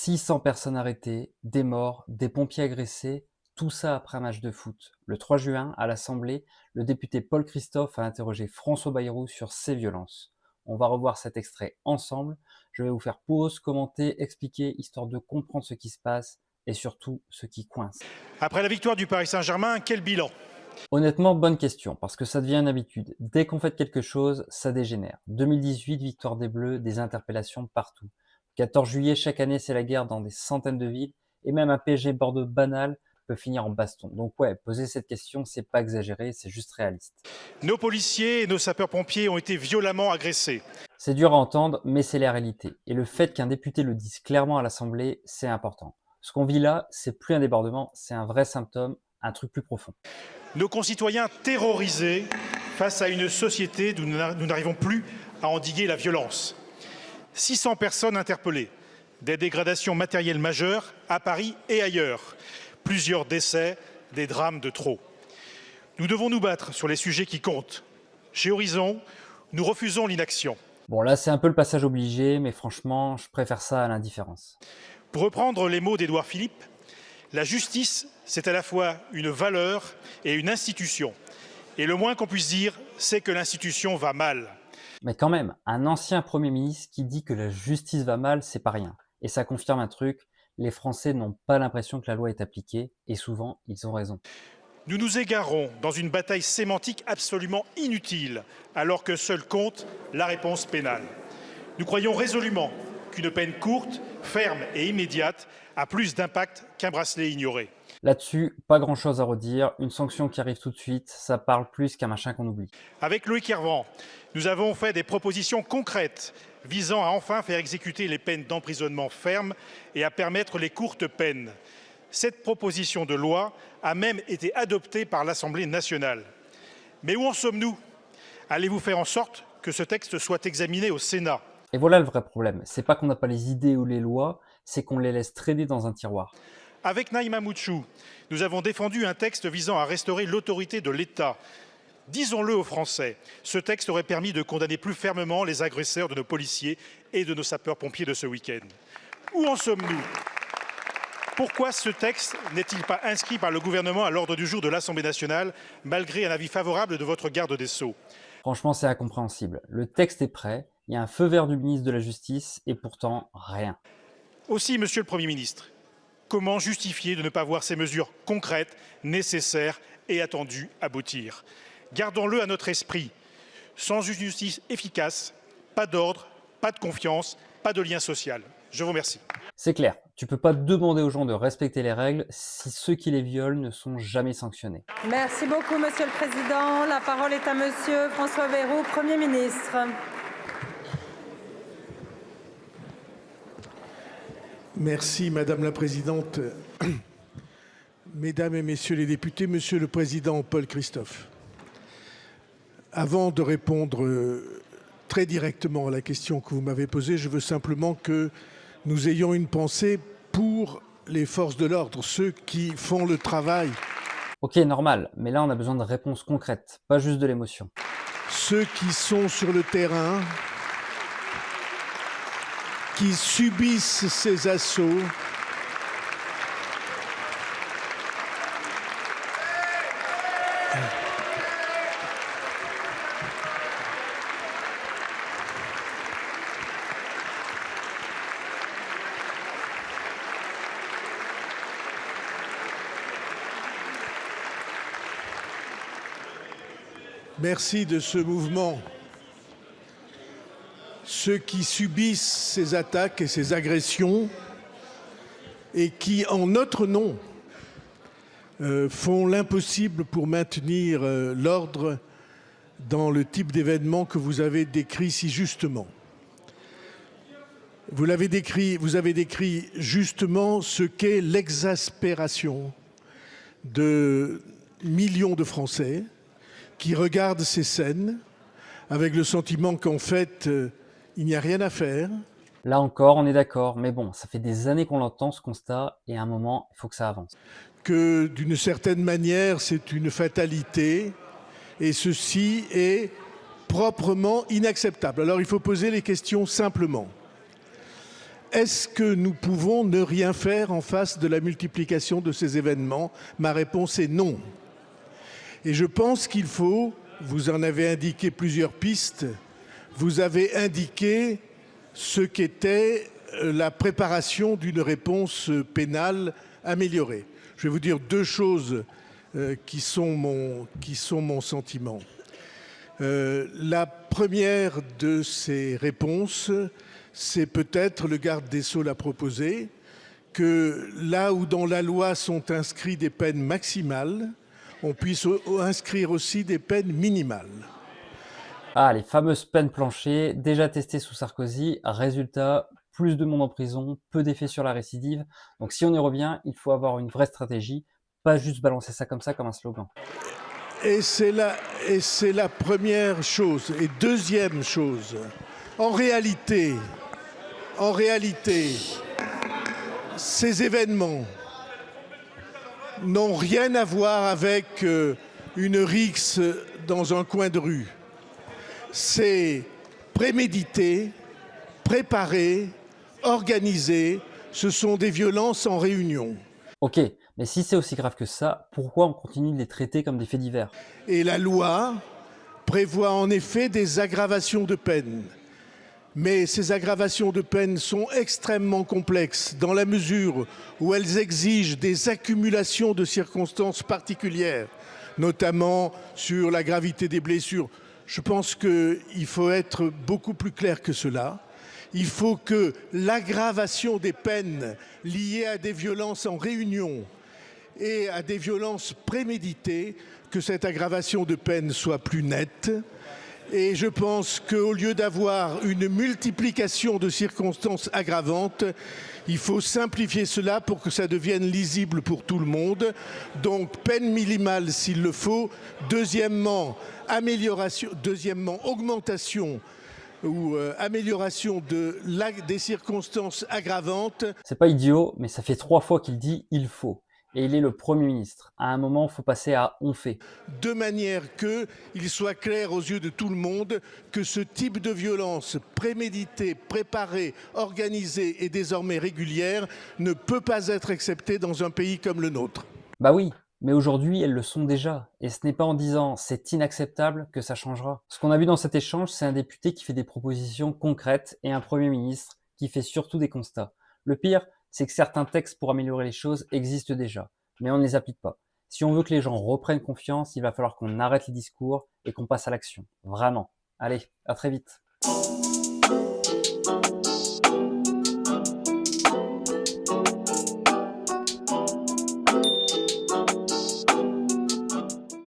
600 personnes arrêtées, des morts, des pompiers agressés, tout ça après un match de foot. Le 3 juin, à l'Assemblée, le député Paul Christophe a interrogé François Bayrou sur ces violences. On va revoir cet extrait ensemble. Je vais vous faire pause, commenter, expliquer, histoire de comprendre ce qui se passe et surtout ce qui coince. Après la victoire du Paris Saint-Germain, quel bilan? Honnêtement, bonne question, parce que ça devient une habitude. Dès qu'on fait quelque chose, ça dégénère. 2018, victoire des Bleus, des interpellations partout. 14 juillet, chaque année, c'est la guerre dans des centaines de villes, et même un PSG Bordeaux banal peut finir en baston. Donc ouais, poser cette question, c'est pas exagéré, c'est juste réaliste. Nos policiers et nos sapeurs-pompiers ont été violemment agressés. C'est dur à entendre, mais c'est la réalité. Et le fait qu'un député le dise clairement à l'Assemblée, c'est important. Ce qu'on vit là, c'est plus un débordement, c'est un vrai symptôme, un truc plus profond. Nos concitoyens terrorisés face à une société d'où nous n'arrivons plus à endiguer la violence. 600 personnes interpellées, des dégradations matérielles majeures à Paris et ailleurs, plusieurs décès, des drames de trop. Nous devons nous battre sur les sujets qui comptent. Chez Horizon, nous refusons l'inaction. Bon, là, c'est un peu le passage obligé, mais franchement, je préfère ça à l'indifférence. Pour reprendre les mots d'Édouard Philippe, la justice, c'est à la fois une valeur et une institution. Et le moins qu'on puisse dire, c'est que l'institution va mal. Mais quand même, un ancien Premier ministre qui dit que la justice va mal, c'est pas rien. Et ça confirme un truc, les Français n'ont pas l'impression que la loi est appliquée, et souvent, ils ont raison. Nous nous égarons dans une bataille sémantique absolument inutile, alors que seule compte la réponse pénale. Nous croyons résolument qu'une peine courte, ferme et immédiate a plus d'impact qu'un bracelet ignoré. Là-dessus, pas grand-chose à redire, une sanction qui arrive tout de suite, ça parle plus qu'un machin qu'on oublie. Avec Loïc Hervan, nous avons fait des propositions concrètes visant à enfin faire exécuter les peines d'emprisonnement fermes et à permettre les courtes peines. Cette proposition de loi a même été adoptée par l'Assemblée nationale. Mais où en sommes-nous? Allez-vous faire en sorte que ce texte soit examiné au Sénat? Et voilà le vrai problème, c'est pas qu'on n'a pas les idées ou les lois, c'est qu'on les laisse traîner dans un tiroir. Avec Naïma Mouchou, nous avons défendu un texte visant à restaurer l'autorité de l'État. Disons-le aux Français, ce texte aurait permis de condamner plus fermement les agresseurs de nos policiers et de nos sapeurs-pompiers de ce week-end. Où en sommes-nous? Pourquoi ce texte n'est-il pas inscrit par le gouvernement à l'ordre du jour de l'Assemblée nationale, malgré un avis favorable de votre garde des Sceaux? Franchement, c'est incompréhensible. Le texte est prêt, il y a un feu vert du ministre de la Justice, et pourtant, rien. Aussi, Monsieur le Premier ministre, comment justifier de ne pas voir ces mesures concrètes, nécessaires et attendues aboutir? Gardons-le à notre esprit. Sans une justice efficace, pas d'ordre, pas de confiance, pas de lien social. Je vous remercie. C'est clair, tu peux pas demander aux gens de respecter les règles si ceux qui les violent ne sont jamais sanctionnés. Merci beaucoup, Monsieur le Président. La parole est à Monsieur François Bayrou, Premier ministre. Merci Madame la Présidente. Mesdames et Messieurs les députés, Monsieur le Président Paul Christophe. Avant de répondre très directement à la question que vous m'avez posée, je veux simplement que nous ayons une pensée pour les forces de l'ordre, ceux qui font le travail. Ok, normal, mais là on a besoin de réponses concrètes, pas juste de l'émotion. Ceux qui sont sur le terrain, qui subissent ces assauts, merci de ce mouvement. Ceux qui subissent ces attaques et ces agressions et qui, en notre nom, font l'impossible pour maintenir l'ordre dans le type d'événement que vous avez décrit si justement. Vous avez décrit justement ce qu'est l'exaspération de millions de Français qui regardent ces scènes avec le sentiment qu'en fait, il n'y a rien à faire. Là encore, on est d'accord, mais bon, ça fait des années qu'on l'entend ce constat, et à un moment, il faut que ça avance. Que d'une certaine manière, c'est une fatalité, et ceci est proprement inacceptable. Alors il faut poser les questions simplement. est-ce que nous pouvons ne rien faire en face de la multiplication de ces événements? Ma réponse est non. Et je pense qu'il faut, vous en avez indiqué plusieurs pistes, vous avez indiqué ce qu'était la préparation d'une réponse pénale améliorée. Je vais vous dire deux choses qui sont mon sentiment. La première de ces réponses, c'est peut-être, le garde des Sceaux l'a proposé, que là où dans la loi sont inscrites des peines maximales, on puisse inscrire aussi des peines minimales. Ah, les fameuses peines planchers, déjà testées sous Sarkozy, résultat, plus de monde en prison, peu d'effet sur la récidive. Donc si on y revient, il faut avoir une vraie stratégie, pas juste balancer ça comme un slogan. Et c'est la première chose. Et deuxième chose, en réalité, ces événements n'ont rien à voir avec une rixe dans un coin de rue. C'est prémédité, préparé, organisé. Ce sont des violences en réunion. Ok, mais si c'est aussi grave que ça, pourquoi on continue de les traiter comme des faits divers? Et la loi prévoit en effet des aggravations de peine. Mais ces aggravations de peine sont extrêmement complexes dans la mesure où elles exigent des accumulations de circonstances particulières, notamment sur la gravité des blessures. Je pense qu'il faut être beaucoup plus clair que cela. Il faut que l'aggravation des peines liées à des violences en réunion et à des violences préméditées, que cette aggravation de peine soit plus nette. Et je pense qu'au lieu d'avoir une multiplication de circonstances aggravantes, il faut simplifier cela pour que ça devienne lisible pour tout le monde. Donc, peine minimale s'il le faut. Deuxièmement, augmentation ou amélioration des circonstances aggravantes. C'est pas idiot, mais ça fait 3 fois qu'il dit « il faut ». Et il est le Premier ministre. À un moment, il faut passer à « on fait ». De manière qu'il soit clair aux yeux de tout le monde que ce type de violence préméditée, préparée, organisée et désormais régulière ne peut pas être acceptée dans un pays comme le nôtre. Bah oui, mais aujourd'hui, elles le sont déjà. Et ce n'est pas en disant « c'est inacceptable » que ça changera. Ce qu'on a vu dans cet échange, c'est un député qui fait des propositions concrètes et un Premier ministre qui fait surtout des constats. Le pire, c'est que certains textes pour améliorer les choses existent déjà, mais on ne les applique pas. Si on veut que les gens reprennent confiance, il va falloir qu'on arrête les discours et qu'on passe à l'action. Vraiment. Allez, à très vite.